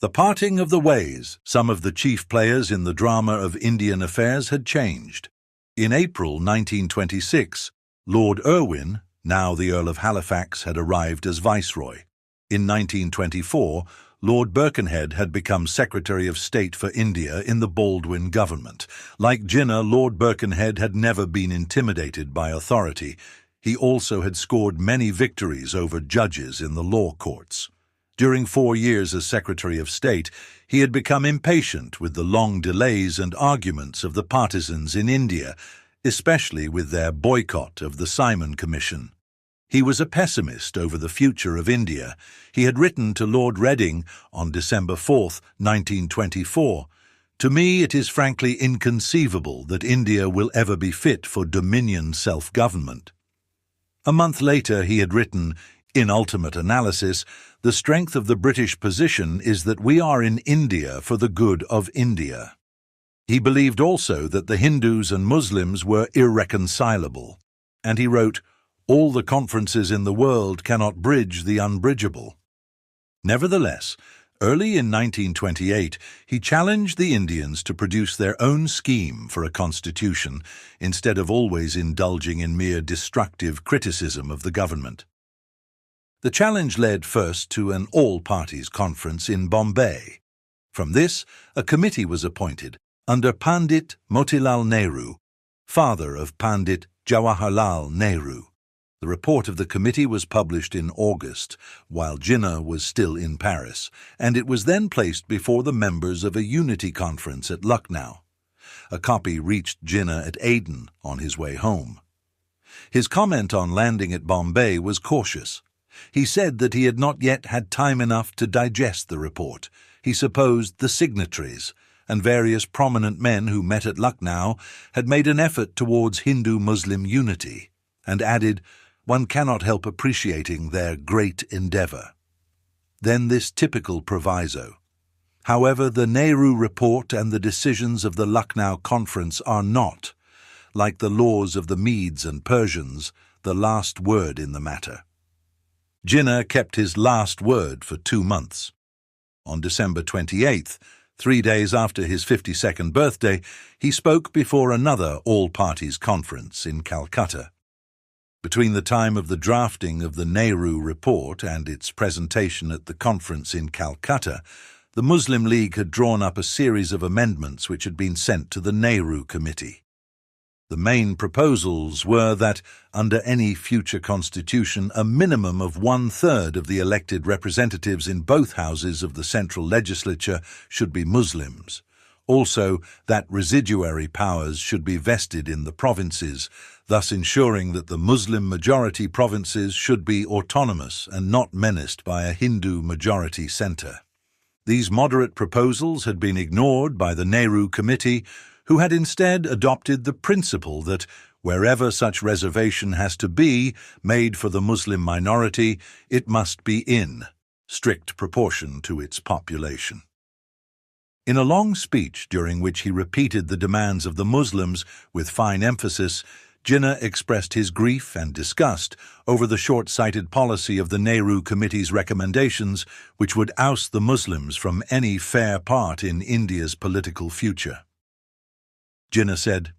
The parting of the ways. Some of the chief players in the drama of Indian affairs had changed. In April 1926, Lord Irwin, now the Earl of Halifax, had arrived as Viceroy. In 1924, Lord Birkenhead had become Secretary of State for India in the Baldwin government. Like Jinnah, Lord Birkenhead had never been intimidated by authority. He also had scored many victories over judges in the law courts. During 4 years as Secretary of State, he had become impatient with the long delays and arguments of the partisans in India, especially with their boycott of the Simon Commission. He was a pessimist over the future of India. He had written to Lord Reading on December 4, 1924, "To me it is frankly inconceivable that India will ever be fit for dominion self-government." A month later he had written, "In ultimate analysis, the strength of the British position is that we are in India for the good of India." He believed also that the Hindus and Muslims were irreconcilable, and he wrote, "All the conferences in the world cannot bridge the unbridgeable." Nevertheless, early in 1928, he challenged the Indians to produce their own scheme for a constitution, instead of always indulging in mere destructive criticism of the government. The challenge led first to an all-parties conference in Bombay. From this, a committee was appointed, under Pandit Motilal Nehru, father of Pandit Jawaharlal Nehru. The report of the committee was published in August, while Jinnah was still in Paris, and it was then placed before the members of a unity conference at Lucknow. A copy reached Jinnah at Aden on his way home. His comment on landing at Bombay was cautious. He said that he had not yet had time enough to digest the report. He supposed the signatories and various prominent men who met at Lucknow had made an effort towards Hindu-Muslim unity, and added, "One cannot help appreciating their great endeavor." Then this typical proviso. However, the Nehru report and the decisions of the Lucknow conference are not, like the laws of the Medes and Persians, the last word in the matter. Jinnah kept his last word for 2 months. On December 28th, 3 days after his 52nd birthday, he spoke before another all-parties conference in Calcutta. Between the time of the drafting of the Nehru report and its presentation at the conference in Calcutta, the Muslim League had drawn up a series of amendments which had been sent to the Nehru Committee. The main proposals were that, under any future constitution, a minimum of 1/3 of the elected representatives in both houses of the central legislature should be Muslims. Also, that residuary powers should be vested in the provinces, thus ensuring that the Muslim-majority provinces should be autonomous and not menaced by a Hindu-majority centre. These moderate proposals had been ignored by the Nehru Committee, who had instead adopted the principle that wherever such reservation has to be made for the Muslim minority, it must be in strict proportion to its population. In a long speech during which he repeated the demands of the Muslims with fine emphasis, Jinnah expressed his grief and disgust over the short-sighted policy of the Nehru Committee's recommendations, which would oust the Muslims from any fair part in India's political future. Jinnah said,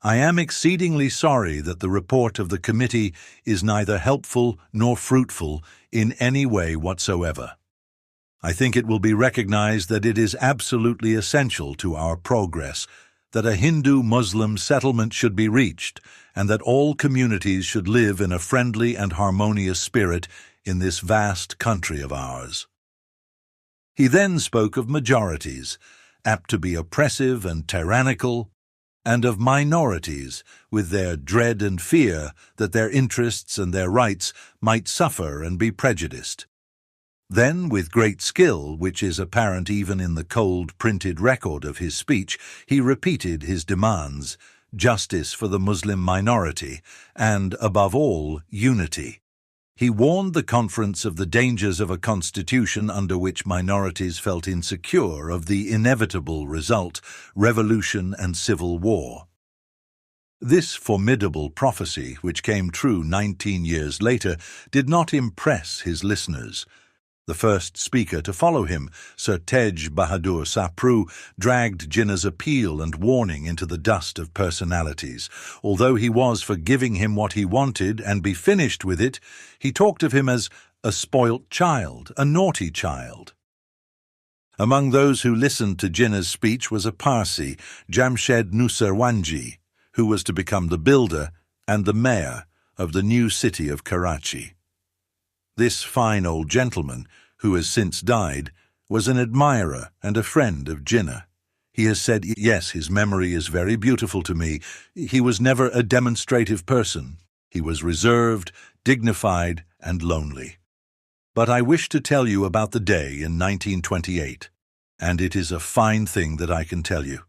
"I am exceedingly sorry that the report of the committee is neither helpful nor fruitful in any way whatsoever. I think it will be recognized that it is absolutely essential to our progress that a Hindu-Muslim settlement should be reached and that all communities should live in a friendly and harmonious spirit in this vast country of ours." He then spoke of majorities, apt to be oppressive and tyrannical, and of minorities, with their dread and fear that their interests and their rights might suffer and be prejudiced. Then, with great skill, which is apparent even in the cold printed record of his speech, he repeated his demands: justice for the Muslim minority, and, above all, unity. He warned the conference of the dangers of a constitution under which minorities felt insecure of the inevitable result, revolution and civil war. This formidable prophecy, which came true 19 years later, did not impress his listeners. The first speaker to follow him, Sir Tej Bahadur Sapru, dragged Jinnah's appeal and warning into the dust of personalities. Although he was for giving him what he wanted and be finished with it, he talked of him as a spoilt child, a naughty child. Among those who listened to Jinnah's speech was a Parsi, Jamshed Nusserwanji, who was to become the builder and the mayor of the new city of Karachi. This fine old gentleman, who has since died, was an admirer and a friend of Jinnah. He has said, "Yes, his memory is very beautiful to me. He was never a demonstrative person. He was reserved, dignified, and lonely. But I wish to tell you about the day in 1928, and it is a fine thing that I can tell you."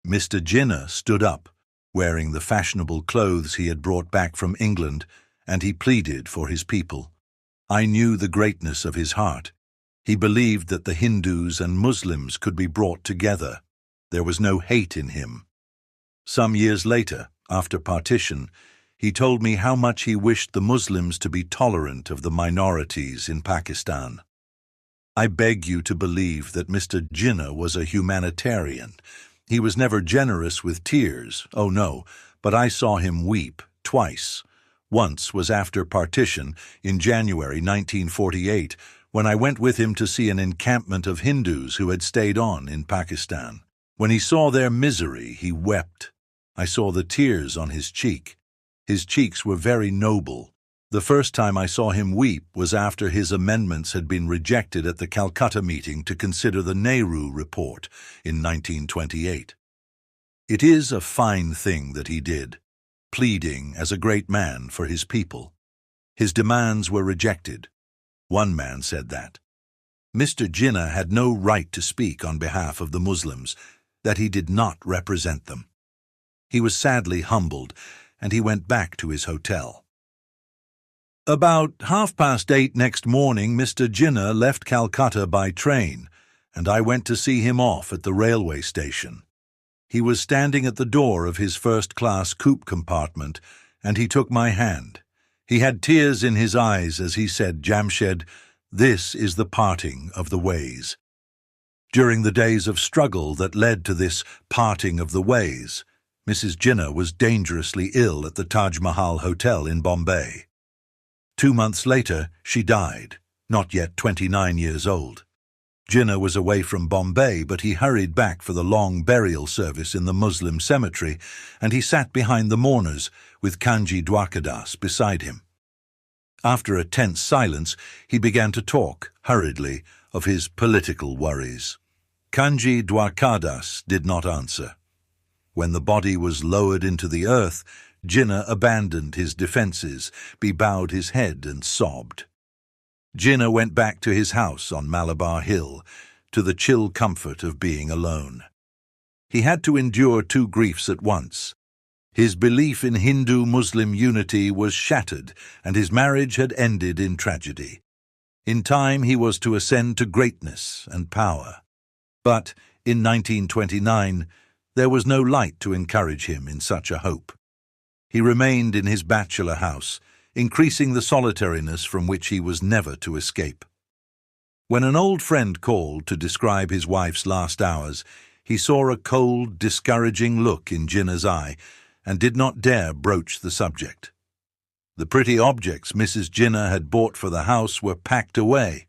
Mr. Jinnah stood up, wearing the fashionable clothes he had brought back from England, and he pleaded for his people. I knew the greatness of his heart. He believed that the Hindus and Muslims could be brought together. There was no hate in him. Some years later, after partition, he told me how much he wished the Muslims to be tolerant of the minorities in Pakistan. I beg you to believe that Mr. Jinnah was a humanitarian. He was never generous with tears, oh no, but I saw him weep twice. Once was after partition, in January 1948, when I went with him to see an encampment of Hindus who had stayed on in Pakistan. When he saw their misery, he wept. I saw the tears on his cheek. His cheeks were very noble. The first time I saw him weep was after his amendments had been rejected at the Calcutta meeting to consider the Nehru Report in 1928. It is a fine thing that he did, pleading as a great man for his people. His demands were rejected. One man said that Mr. Jinnah had no right to speak on behalf of the Muslims, that he did not represent them. He was sadly humbled, and he went back to his hotel. About 8:30 next morning, Mr. Jinnah left Calcutta by train, and I went to see him off at the railway station. He was standing at the door of his first-class coupe compartment, and he took my hand. He had tears in his eyes as he said, "Jamshed, this is the parting of the ways." During the days of struggle that led to this parting of the ways, Mrs. Jinnah was dangerously ill at the Taj Mahal Hotel in Bombay. 2 months later, she died, not yet 29 years old. Jinnah was away from Bombay, but he hurried back for the long burial service in the Muslim cemetery, and he sat behind the mourners with Kanji Dwarkadas beside him. After a tense silence, he began to talk, hurriedly, of his political worries. Kanji Dwarkadas did not answer. When the body was lowered into the earth, Jinnah abandoned his defences, bowed his head and sobbed. Jinnah went back to his house on Malabar Hill, to the chill comfort of being alone. He had to endure 2 griefs at once. His belief in Hindu-Muslim unity was shattered, and his marriage had ended in tragedy. In time he was to ascend to greatness and power. But in 1929, there was no light to encourage him in such a hope. He remained in his bachelor house, increasing the solitariness from which he was never to escape. When an old friend called to describe his wife's last hours, he saw a cold, discouraging look in Jinnah's eye and did not dare broach the subject. The pretty objects Mrs. Jinnah had bought for the house were packed away.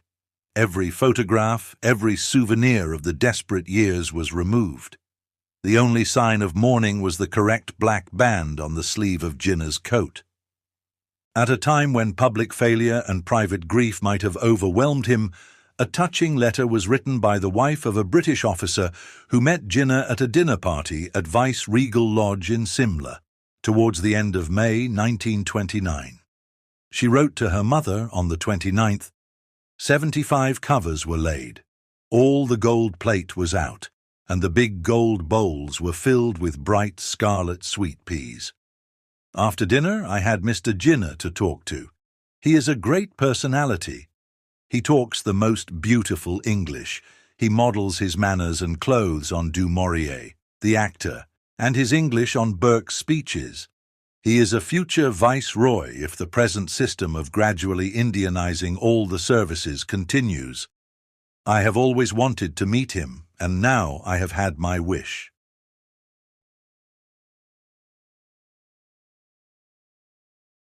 Every photograph, every souvenir of the desperate years was removed. The only sign of mourning was the correct black band on the sleeve of Jinnah's coat. At a time when public failure and private grief might have overwhelmed him, a touching letter was written by the wife of a British officer who met Jinnah at a dinner party at Vice-Regal Lodge in Simla, towards the end of May 1929. She wrote to her mother on the 29th, 75 covers were laid, all the gold plate was out, and the big gold bowls were filled with bright scarlet sweet peas. After dinner, I had Mr. Jinnah to talk to. He is a great personality. He talks the most beautiful English. He models his manners and clothes on Du Maurier, the actor, and his English on Burke's speeches. He is a future viceroy if the present system of gradually Indianizing all the services continues. I have always wanted to meet him, and now I have had my wish.